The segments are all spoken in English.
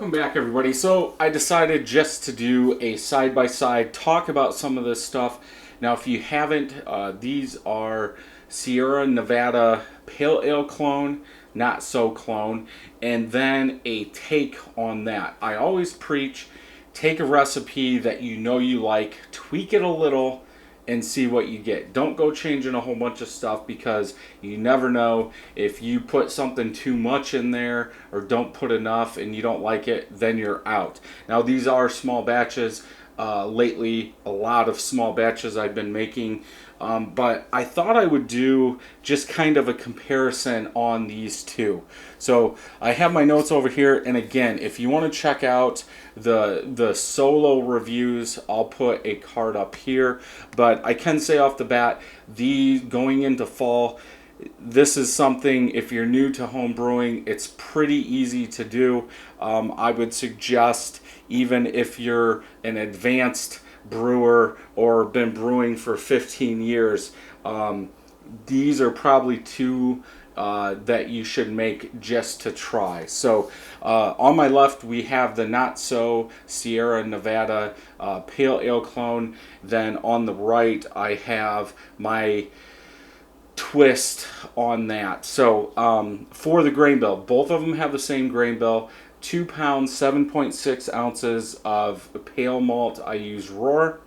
Welcome back, everybody. So I decided just to do a side-by-side talk about some of this stuff. Now, if you haven't, these are Sierra Nevada Pale Ale clone, not so clone, and then a take on that. I always preach, take a recipe that you know you like, tweak it a little, and see what you get. Don't go changing a whole bunch of stuff because you never know if you put something too much in there or don't put enough and you don't like it, then you're out. Now, these are small batches. Lately, a lot of small batches I've been making, but I thought I would do just kind of a comparison on these two. So I have my notes over here, and again, if you want to check out the solo reviews, I'll put a card up here. But I can say off the bat, these going into fall, this is something, if you're new to home brewing, it's pretty easy to do. I would suggest, even if you're an advanced brewer or been brewing for 15 years, these are probably two that you should make just to try. So on my left, we have the Not So Sierra Nevada Pale Ale clone. Then on the right, I have my twist on that. So for the grain bill, both of them have the same grain bill. 2 pounds, 7.6 ounces of pale malt. I use Roar.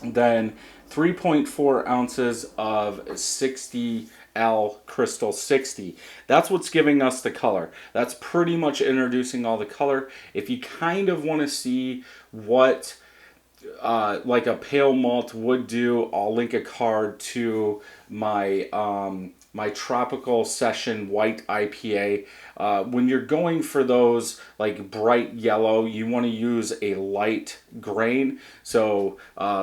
Then 3.4 ounces of 60L Crystal 60. That's what's giving us the color. That's pretty much introducing all the color. If you kind of want to see what like a pale malt would do, I'll link a card to my my Tropical Session White IPA. When you're going for those like bright yellow, you want to use a light grain. So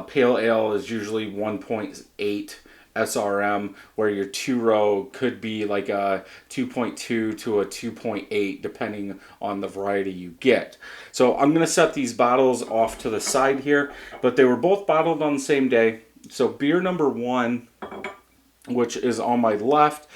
pale ale is usually 1.8 SRM, where your two-row could be like a 2.2 to a 2.8, depending on the variety you get. So I'm going to set these bottles off to the side here, but they were both bottled on the same day. So beer number 1, which is on my left,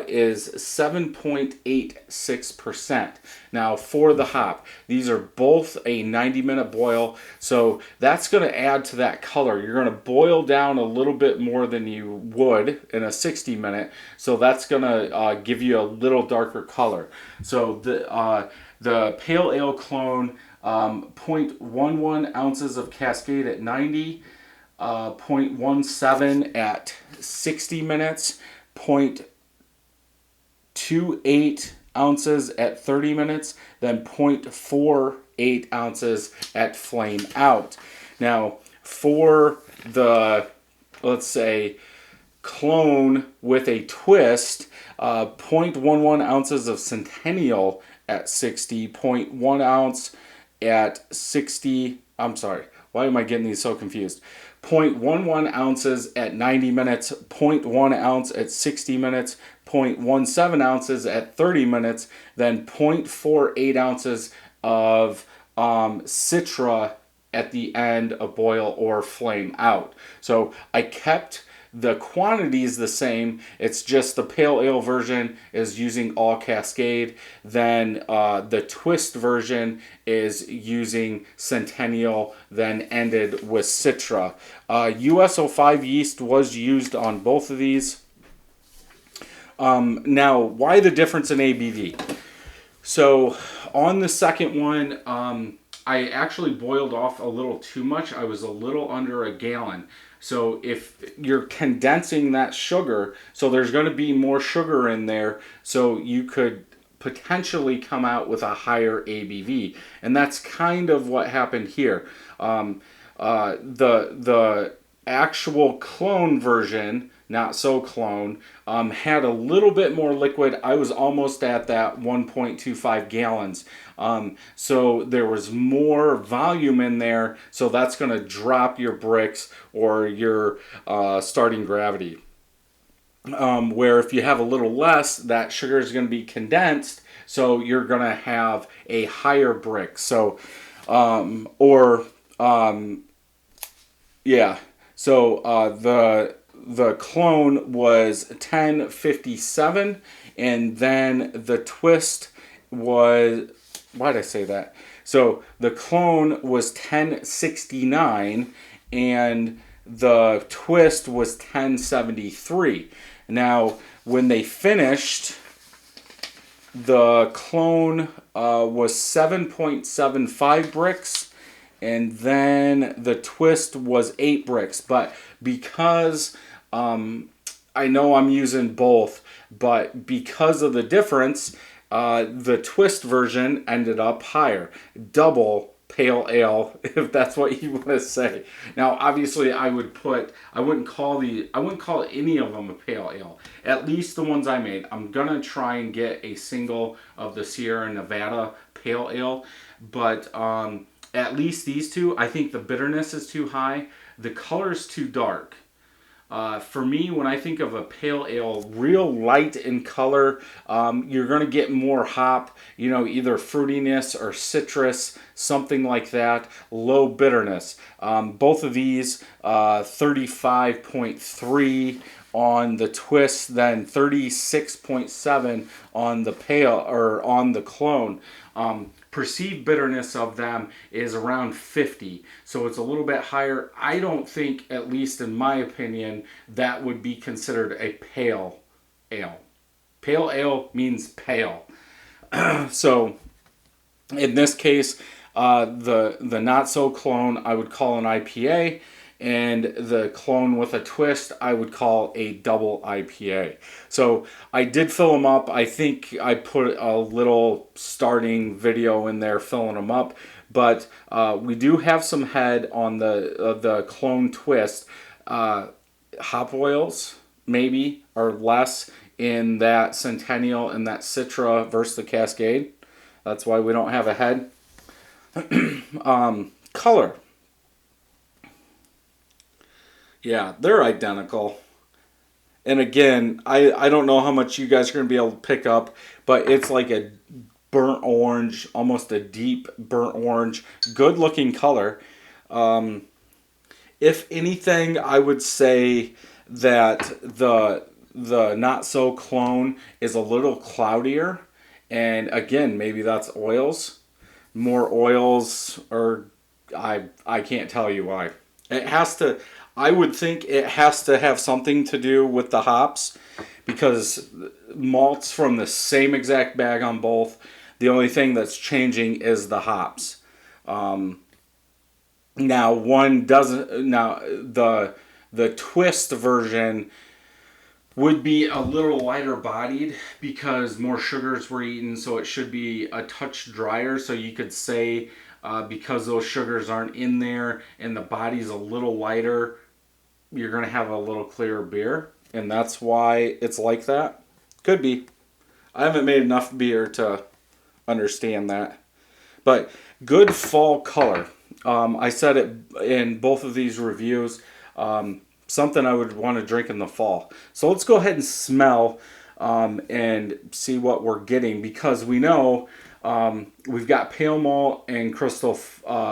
is 7.86%. Now, for the hop, these are both a 90-minute boil, so that's going to add to that color. You're going to boil down a little bit more than you would in a 60-minute, so that's going to give you a little darker color. So the Pale Ale clone, 0.11 ounces of Cascade at 90, 0.17 at 60 minutes, 0.28 ounces at 30 minutes, then 0.48 ounces at flame out. Now, for the, let's say, clone with a twist, 0.11 ounces of Centennial at 60, 0.1 ounce at 60, I'm sorry, why am I getting these so confused? 0.11 ounces at 90 minutes, 0.1 ounce at 60 minutes, 0.17 ounces at 30 minutes, then 0.48 ounces of Citra at the end of boil or flame out. So I kept the quantities the same. It's just the pale ale version is using all Cascade. Then the twist version is using Centennial, then ended with Citra. US-05 yeast was used on both of these. Now, why the difference in ABV? So on the second one, I actually boiled off a little too much. I was a little under a gallon. So if you're condensing that sugar, so there's going to be more sugar in there, so you could potentially come out with a higher ABV. And that's kind of what happened here. The actual clone version, Not So clone, had a little bit more liquid. I was almost at that 1.25 gallons. So there was more volume in there, so that's going to drop your bricks or your starting gravity. Where if you have a little less, that sugar is going to be condensed, so you're going to have a higher brick. So, yeah. So the clone was 1057, and then the twist was why'd I say that? So the clone was 1069 and the twist was 1073. Now, when they finished, the clone was 7.75 bricks, and then the twist was 8 bricks. But because I know I'm using both, but because of the difference, the twist version ended up higher, double pale ale, if that's what you want to say. Now, obviously, I wouldn't call any of them a pale ale. At least the ones I made. I'm gonna try and get a single of the Sierra Nevada pale ale, but at least these two, I think the bitterness is too high, the color's too dark. For me, when I think of a pale ale, real light in color, you're going to get more hop, either fruitiness or citrus, something like that. Low bitterness. Both of these, 35.3 on the twist, then 36.7 on the pale or on the clone. Perceived bitterness of them is around 50, so it's a little bit higher. I don't think, at least in my opinion, that would be considered a pale ale. Pale ale means pale. So in this case, the not so clone I would call an IPA, and the clone with a twist I would call a double IPA. So I did fill them up. I think I put a little starting video in there filling them up, but we do have some head on the clone twist. Hop oils maybe are less in that Centennial and that Citra versus the Cascade. That's why we don't have a head. Color. Yeah, they're identical. And again, I don't know how much you guys are going to be able to pick up, but it's like a burnt orange, almost a deep burnt orange. Good looking color. If anything, I would say that the not so clone is a little cloudier. And again, maybe that's oils. More oils, or I can't tell you why. It has to. I would think it has to have something to do with the hops, because malts from the same exact bag on both. The only thing that's changing is the hops. Now one doesn't. Now the twist version would be a little lighter bodied because more sugars were eaten, so it should be a touch drier. So you could say, because those sugars aren't in there and the body's a little lighter, you're going to have a little clearer beer. And that's why it's like that. Could be. I haven't made enough beer to understand that. But good fall color. I said it in both of these reviews. Something I would want to drink in the fall. So let's go ahead and smell and see what we're getting, because we know we've got pale malt and crystal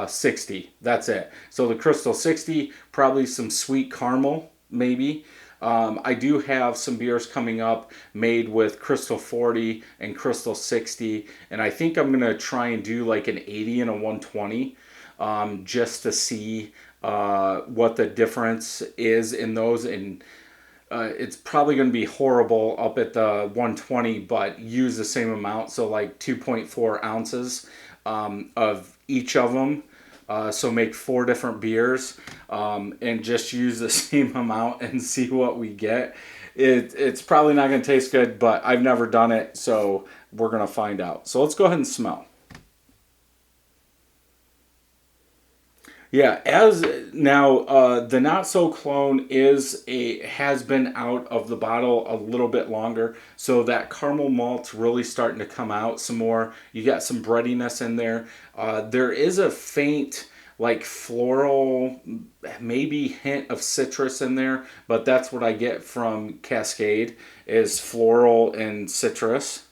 60. That's it. So the crystal 60, probably some sweet caramel, maybe. I do have some beers coming up made with crystal 40 and crystal 60, and I think I'm going to try and do like an 80 and a 120 just to see what the difference is in those. And it's probably going to be horrible up at the 120, but use the same amount, so like 2.4 ounces of each of them. So make 4 different beers and just use the same amount and see what we get. It's probably not going to taste good, but I've never done it, so we're going to find out. So let's go ahead and smell. Yeah, as now the not so clone has been out of the bottle a little bit longer, so that caramel malt's really starting to come out some more. You got some breadiness in there. There is a faint like floral, maybe hint of citrus in there, but that's what I get from Cascade is floral and citrus.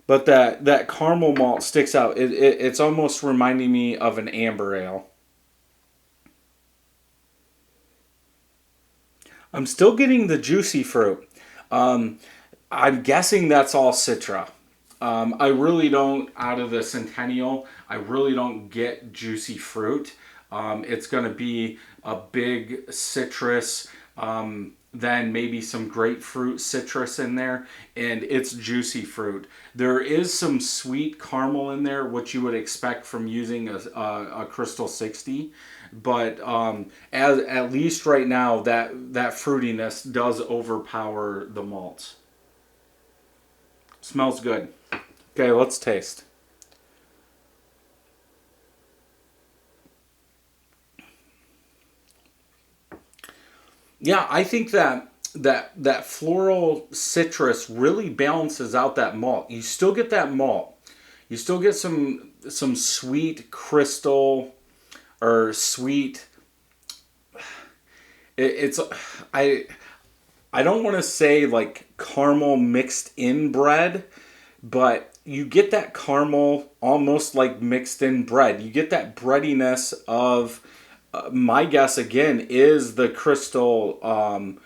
But that caramel malt sticks out. It's almost reminding me of an amber ale. I'm still getting the juicy fruit. I'm guessing that's all Citra. I really don't, out of the Centennial, I really don't get juicy fruit. It's going to be a big citrus, then maybe some grapefruit citrus in there, and it's juicy fruit. There is some sweet caramel in there, which you would expect from using a Crystal 60, but as at least right now, that fruitiness does overpower the malts. Smells good. Okay, let's taste. Yeah, I think that floral citrus really balances out that malt. You still get that malt. You still get some sweet crystal or sweet. It's I I don't want to say like caramel mixed in bread, but you get that caramel almost like mixed in bread. You get that breadiness of, my guess again is the Crystal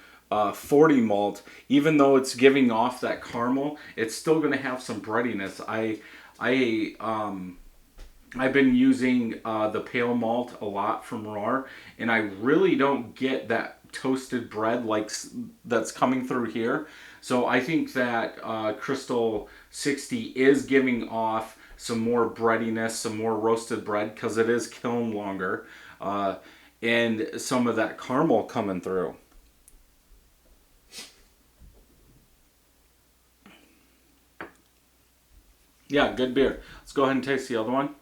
40 malt. Even though it's giving off that caramel, it's still going to have some breadiness. I've been using the pale malt a lot from Roar, and I really don't get that toasted bread like that's coming through here. So I think that Crystal 60 is giving off some more breadiness, some more roasted bread because it is kiln longer, and some of that caramel coming through. Yeah, good beer. Let's go ahead and taste the other one.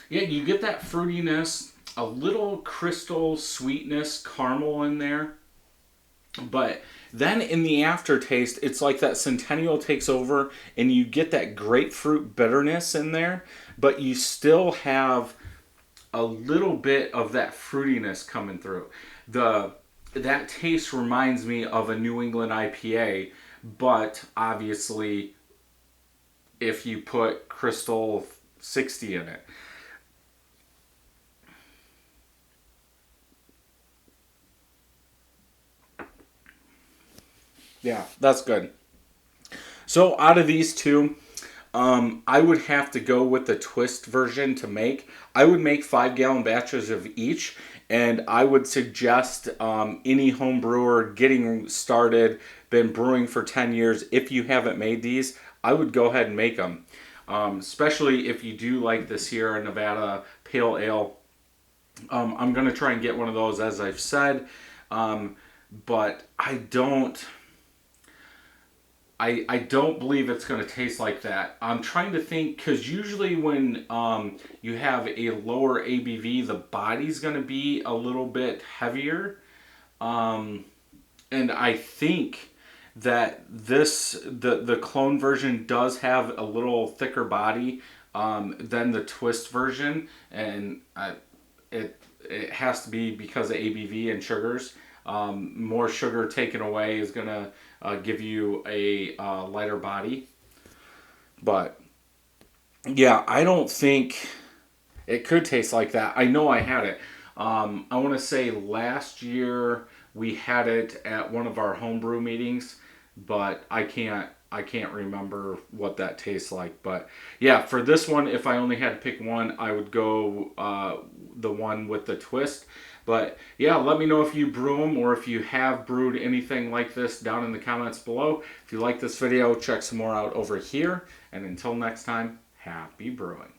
Yeah, you get that fruitiness, a little crystal sweetness, caramel in there. But then in the aftertaste, it's like that Centennial takes over and you get that grapefruit bitterness in there, but you still have a little bit of that fruitiness coming through. The that taste reminds me of a New England IPA, but obviously if you put Crystal 60 in it. Yeah, that's good. So out of these two, I would have to go with the twist version to make. I would make 5 gallon batches of each, and I would suggest any home brewer getting started, been brewing for 10 years, if you haven't made these, I would go ahead and make them. Especially if you do like the Sierra Nevada Pale Ale. I'm going to try and get one of those, as I've said. But I don't believe it's going to taste like that. I'm trying to think because usually when you have a lower ABV, the body's going to be a little bit heavier, um, and I think that the clone version does have a little thicker body than the twist version, and it has to be because of ABV and sugars. More sugar taken away is going to give you a lighter body. But yeah, I don't think it could taste like that. I know I had it. I want to say last year we had it at one of our homebrew meetings, but I can't remember what that tastes like. But yeah, for this one, if I only had to pick one, I would go the one with the twist. But yeah, let me know if you brew them or if you have brewed anything like this down in the comments below. If you like this video, check some more out over here. And until next time, happy brewing.